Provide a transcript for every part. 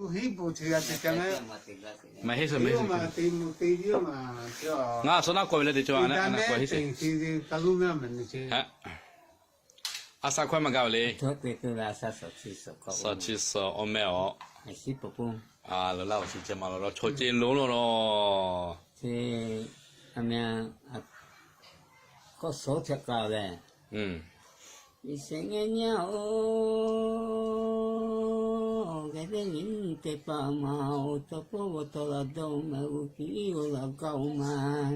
黑不吃啊，这讲个，没黑色没黑色。对的嘛，叫。我说那过来的就安那过黑色。是大路面门的去。哎，3块嘛搞嘞。昨天都来37个。37我没有。还是不不。啊，老是这嘛了，抽筋了咯。这阿面啊，个手贴高嘞。一生的鸟哦，个的人得把毛，他不我到了东没有皮有了高嘛。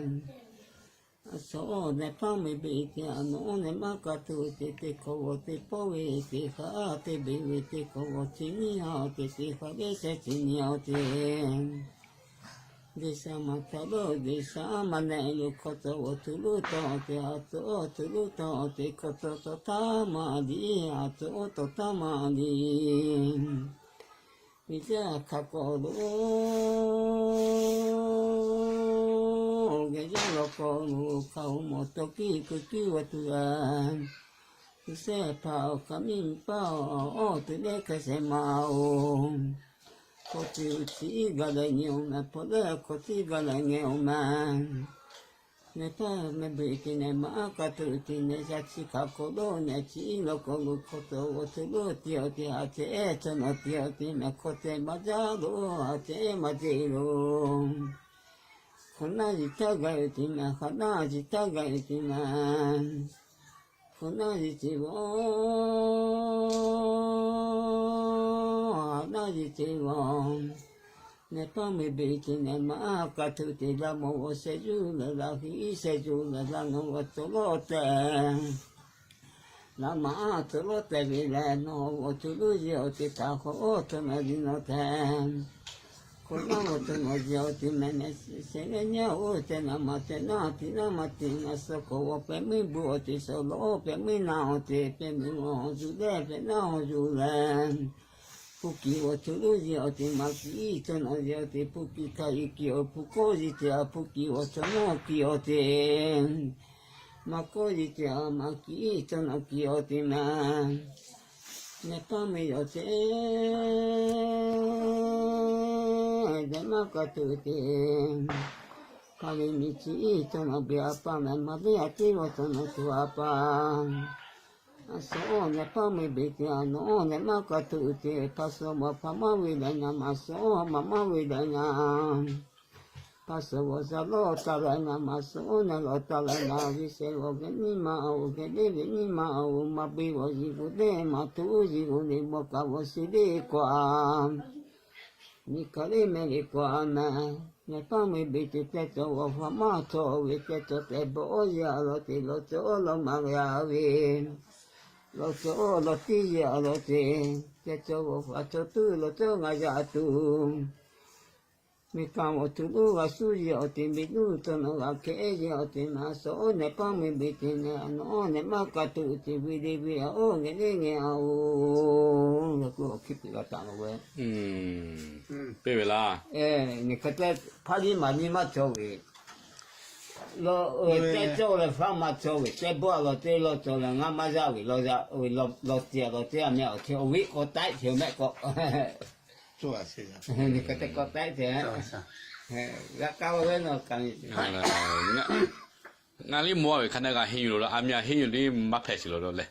所以方面比较难，那么个都得靠我的保卫的好的保卫的靠我尽好的的好的是尽好的。di sama talo di sama ne yo koto tulu to te ato tulu to te koto to tama di ato to tama di bisa kakoro geja loko nu kau motoki kuki watuan se pao kami pao o tu de kase mau có chịu chỉ gần là nhiều mà có lẽ có chỉ gần là nhiều mà người ta mình bị cái này mà cả tự thì này ra chỉ cả có đôi này chỉ là có lúc có tổ thứ đôi tiêu thì à chế cho nó tiêu thì mà có thể mà ra đồ à chế mà gì luôn không nói gì ta gầy thì mà không nói gì ta gầy thì mà không nói gì chỉ nói gì chỉ vòng này có mấy bị thì này mà cả thứ thì là một sẽ du là khi sẽ du là nó tổ lót là mà tổ lót vì là nó tổ lót nhiều thì ta khó cho mà đi nó thèm còn nó tổ lót nhiều thì mình sẽ nhau thì nó mà thì nó mà sao có phải mình bùa thì sao lỗ phải mình nào thì phải mình ngon du đẹp phải nào du lên Puki wa tulu zi te maki tono zi te puki kai ki o puko zi te a puki wa tono ki o te mako zi te a maki tono ki o te ma ne pame o te de makatu te kari michi tono bia pa me ma bia te wa tono tuapa so ne pa me be te ano ne ma ka tu te paso ma pa ma wi da na ma so ma ma wi da na paso wa sa lo ta la na ma so na lo ta la na vi se wo ge ni ma o ge de ni ma o ma bi wo ji gu de ma tu ji gu ni mo ka wo si de kwa ni ka le me le kwa na ne pa me be te to wa fa ma to wi te to te bo ya lo te lo to lo ma ya wi lo cho lo ti ya lo te cho fa cho tu lo cho nga ya tu mi ka mo tu lu ga su ya te mi lu to no ga ke ya te na so ne pa mi bi te ne no ne ma ka tu te vi de vi o nge nge o lo ko ki pi ga ta no we 对不啦？你可在帕里马尼嘛做的。lo te cho le fa ma cho we te bo lo te lo cho le nga ma za we lo te a me o te o wi ko tai te me ko 做啊是啊，你ka te ko tai te ga ka we no ka ni 俺哩摸看那个黑油了，俺们黑油的没拍起来了嘞。